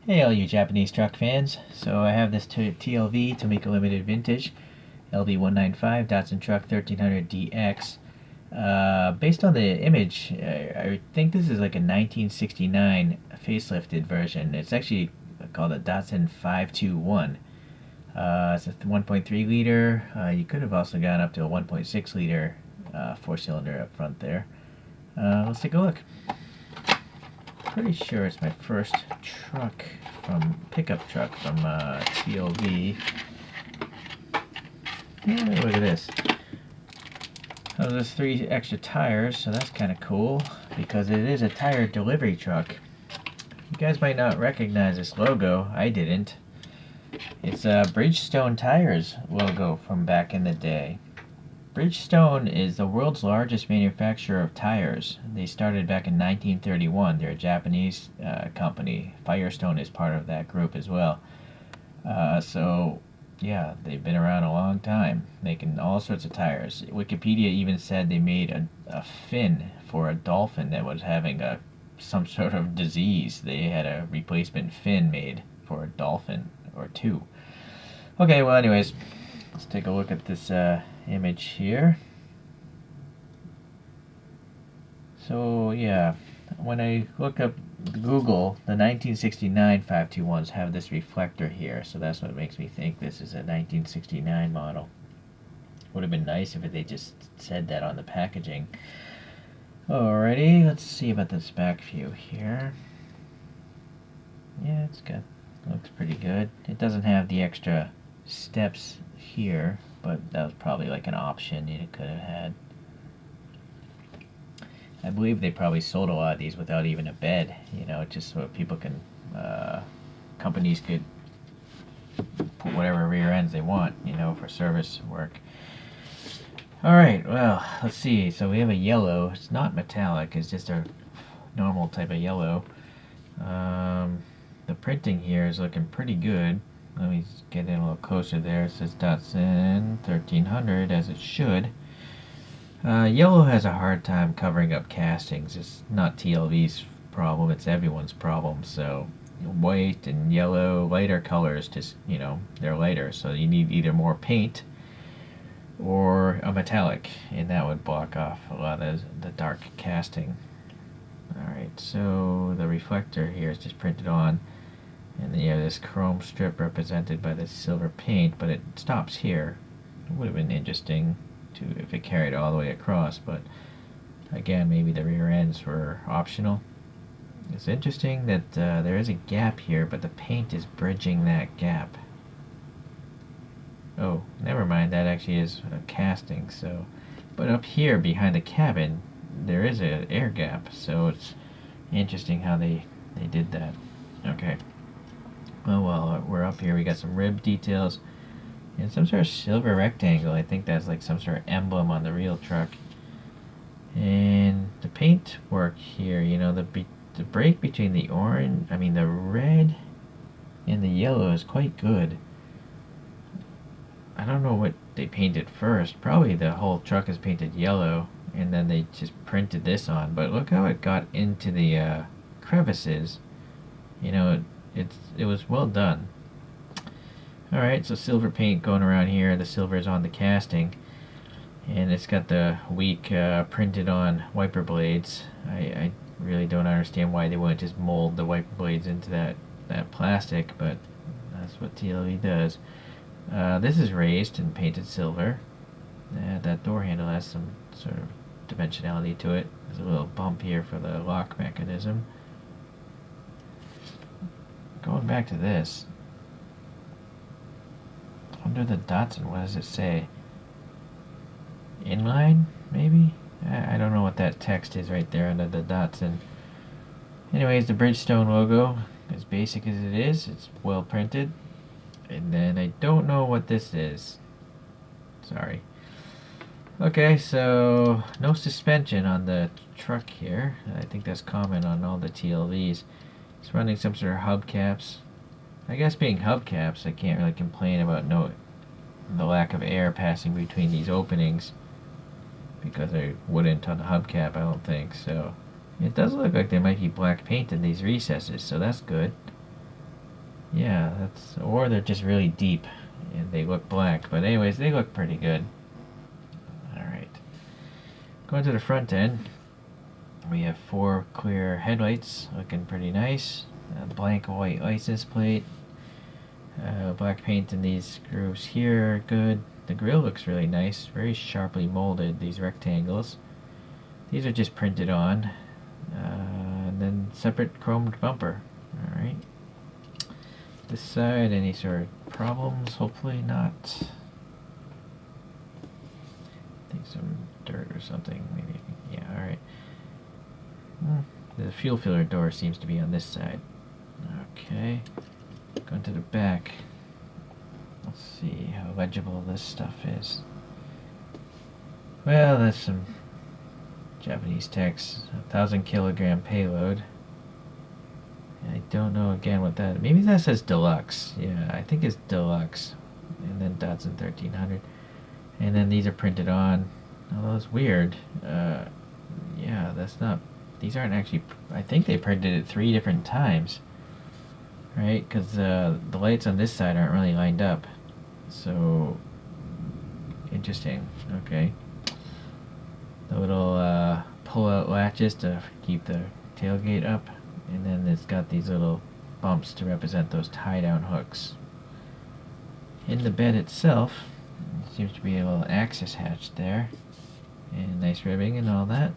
Hey all you Japanese truck fans. So I have this TLV, Tomica Limited Vintage, LV-195 Datsun Truck 1300DX. Based on the image, I think this is like a 1969 facelifted version. It's actually called a Datsun 521. It's a 1.3 liter. You could have also gone up to a 1.6 liter four-cylinder up front there. Let's take a look. Pretty sure it's my first pickup truck from TLV. Yeah, look at this. Oh, there's 3 extra tires, so that's kind of cool because it is a tire delivery truck. You guys might not recognize this logo. I didn't. It's a Bridgestone tires logo from back in the day. Bridgestone is the world's largest manufacturer of tires. They started back in 1931. They're a Japanese company. Firestone is part of that group as well. So, yeah, they've been around a long time, making all sorts of tires. Wikipedia even said they made a fin for a dolphin that was having some sort of disease. They had a replacement fin made for a dolphin or two. Okay, well, anyways, let's take a look at this image here. So yeah, when I look up Google, the 1969 521s have this reflector here, so that's what makes me think this is a 1969 model. Would have been nice if they just said that on the packaging. Alrighty, let's see about this back view here. Yeah, it's good. Looks pretty good. It doesn't have the extra steps here, but that was probably like an option you could have had. I believe they probably sold a lot of these without even a bed, just so people can, companies could put whatever rear ends they want, for service work. Alright, well, let's see. So we have a yellow. It's not metallic, it's just a normal type of yellow. The printing here is looking pretty good. Let me get in a little closer there. It says Datsun 1300, as it should. Yellow has a hard time covering up castings. It's not TLV's problem, it's everyone's problem. So white and yellow, lighter colors, just, they're lighter. So you need either more paint or a metallic, and that would block off a lot of the dark casting. Alright, so the reflector here is just printed on. And then you have this chrome strip represented by this silver paint, but it stops here. It would have been interesting if it carried all the way across, but again, maybe the rear ends were optional. It's interesting that there is a gap here, but the paint is bridging that gap. Oh, never mind, that actually is a casting. So, but up here behind the cabin, there is an air gap, so it's interesting how they did that. Okay. Oh well, we're up here. We got some rib details and some sort of silver rectangle. I think that's like some sort of emblem on the real truck. And the paint work here, the break between the the red and the yellow is quite good. I don't know what they painted first. Probably the whole truck is painted yellow, and then they just printed this on. But look how it got into the crevices. It was well done. Alright, so silver paint going around here. The silver is on the casting. And it's got the weak printed on wiper blades. I really don't understand why they wouldn't just mold the wiper blades into that plastic, but that's what TLV does. This is raised and painted silver. That door handle has some sort of dimensionality to it. There's a little bump here for the lock mechanism. Going back to this, under the Datsun, what does it say? Inline, maybe? I don't know what that text is right there under the Datsun. Anyways, the Bridgestone logo, as basic as it is, it's well printed. And then I don't know what this is. Sorry. Okay, so no suspension on the truck here. I think that's common on all the TLVs. It's running some sort of hubcaps. I guess being hubcaps, I can't really complain about the lack of air passing between these openings, because I wouldn't on the hubcap, I don't think. So it does look like there might be black paint in these recesses, so that's good. Yeah, or they're just really deep and they look black. But anyways, they look pretty good. Alright. Going to the front end, we have 4 clear headlights looking pretty nice. A blank white license plate. Black paint in these grooves here, good. The grille looks really nice, very sharply molded, these rectangles. These are just printed on. And then separate chromed bumper. Alright. This side, any sort of problems? Hopefully not. I think some dirt or something, maybe. Yeah, alright. The fuel filler door seems to be on this side. Okay. Going to the back. Let's see how legible this stuff is. Well, that's some Japanese text. 1,000 kilogram payload. I don't know again what that. Maybe that says deluxe. Yeah, I think it's deluxe. And then Datsun 1300. And then these are printed on. Although it's weird. Yeah, that's not. These aren't actually. I think they printed it 3 different times. Right? Because the lights on this side aren't really lined up. So. Interesting. Okay. The little pull-out latches to keep the tailgate up. And then it's got these little bumps to represent those tie-down hooks. In the bed itself, there seems to be a little access hatch there. And nice ribbing and all that.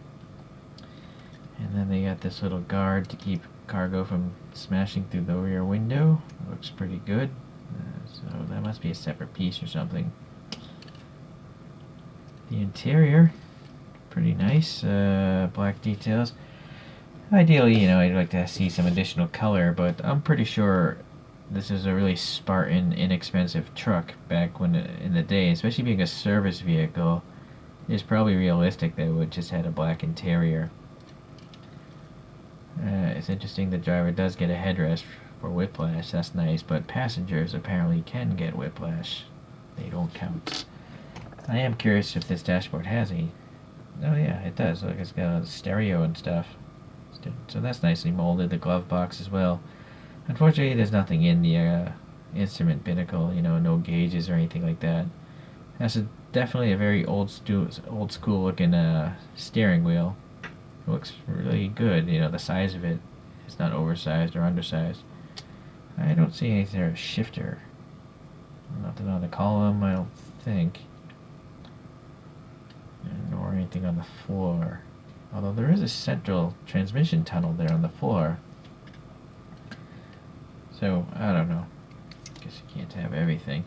And then they got this little guard to keep cargo from smashing through the rear window. Looks pretty good. So that must be a separate piece or something. The interior, pretty nice. Black details. Ideally, I'd like to see some additional color, but I'm pretty sure this is a really Spartan, inexpensive truck back in the day, especially being a service vehicle. It's probably realistic that it would just had a black interior. It's interesting the driver does get a headrest for whiplash. That's nice, but passengers apparently can get whiplash. They don't count. I am curious if this dashboard has any. Oh yeah, it does. Look, it's got a stereo and stuff. So that's nicely molded. The glove box as well. Unfortunately, there's nothing in the instrument binnacle. No gauges or anything like that. That's definitely a very old school looking steering wheel. It looks really good. The size of it is not oversized or undersized. I don't see any sort of shifter. Nothing on the column, I don't think. Nor anything on the floor. Although there is a central transmission tunnel there on the floor. So, I don't know. Guess you can't have everything.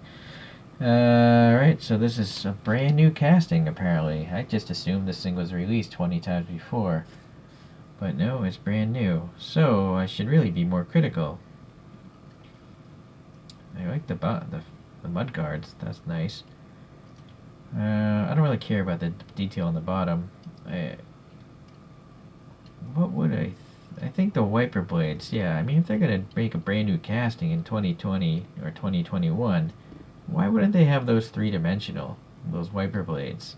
Alright, so this is a brand new casting, apparently. I just assumed this thing was released 20 times before. But no, it's brand new. So, I should really be more critical. I like the mud guards. That's nice. I don't really care about the detail on the bottom. What would I think the wiper blades, yeah. I mean, if they're going to make a brand new casting in 2020 or 2021, why wouldn't they have those 3-dimensional, those wiper blades?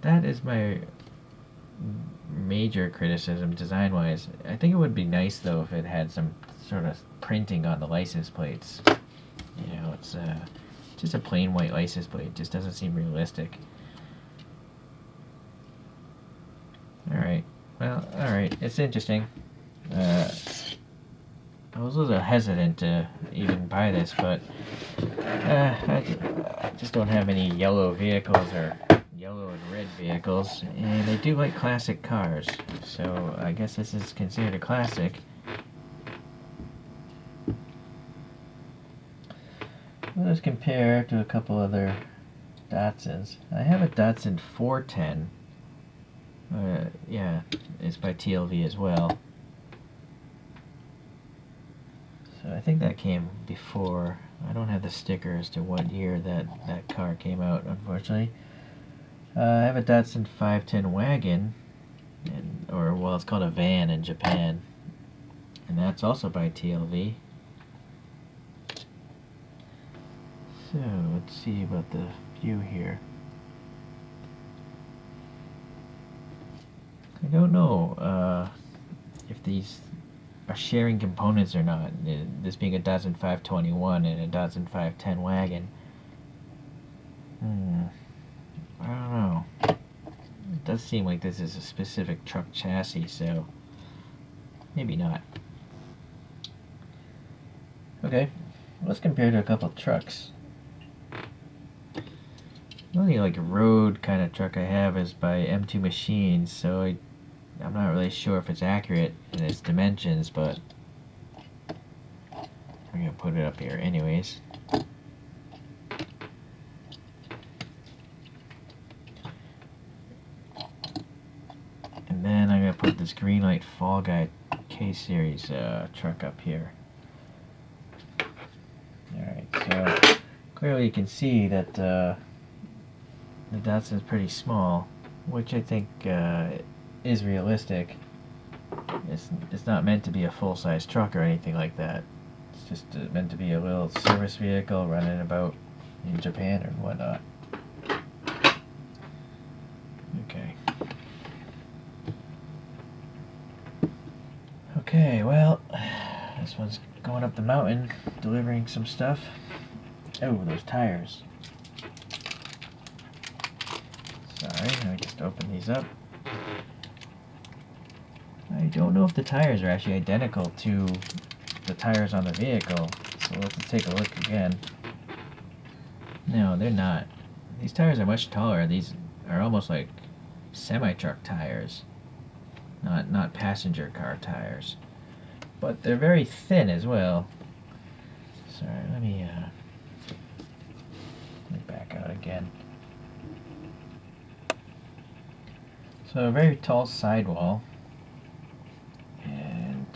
That is my major criticism design-wise. I think it would be nice, though, if it had some sort of printing on the license plates. It's just a plain white license plate. It just doesn't seem realistic. Alright. Well, alright. It's interesting. I was a little hesitant to even buy this, but I just don't have any yellow vehicles or yellow and red vehicles, and I do like classic cars, so I guess this is considered a classic. Let's compare to a couple other Datsuns. I have a Datsun 410. Yeah, it's by TLV as well. So I think that came before. I don't have the sticker as to what year that car came out, unfortunately. I have a Datsun 510 wagon, well, it's called a van in Japan, and that's also by TLV. So let's see about the view here. I don't know if these are sharing components or not. This being a Datsun 521 and a Datsun 510 wagon. I don't know. It does seem like this is a specific truck chassis, so maybe not. Okay, let's compare to a couple trucks. The only like road kind of truck I have is by M2 Machines, so I'm not really sure if it's accurate in its dimensions, but I'm gonna put it up here anyways. And then I'm gonna put this Greenlight Fall Guy K-Series truck up here. Alright, so clearly you can see that the Datsun is pretty small, which I think is realistic. It's not meant to be a full-size truck or anything like that. It's just meant to be a little service vehicle running about in Japan or whatnot. Okay. Okay, well, this one's going up the mountain, delivering some stuff. Oh, those tires. Sorry, let me just open these up. I don't know if the tires are actually identical to the tires on the vehicle, so let's take a look again. No, they're not. These tires are much taller. These are almost like semi-truck tires, not passenger car tires. But they're very thin as well. Sorry, let me back out again. So a very tall sidewall, and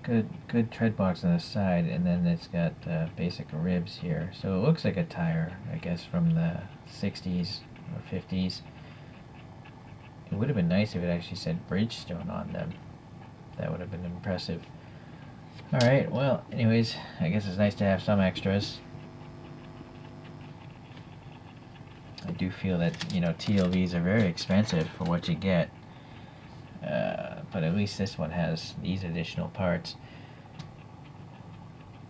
good tread box on the side, and then it's got basic ribs here. So it looks like a tire, I guess, from the 60s or 50s. It would have been nice if it actually said Bridgestone on them. That would have been impressive. Alright, well, anyways, I guess it's nice to have some extras. I do feel that, you know, TLVs are very expensive for what you get. But at least this one has these additional parts.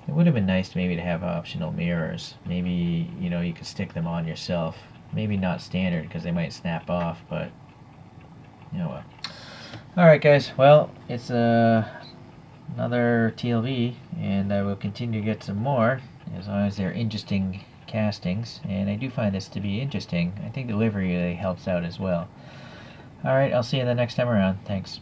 It would have been nice maybe to have optional mirrors. Maybe, you know, you could stick them on yourself. Maybe not standard because they might snap off, but you know what. Alright guys, well, it's another TLV, and I will continue to get some more as long as they're interesting castings, and I do find this to be interesting. I think the livery really helps out as well. Alright, I'll see you the next time around. Thanks.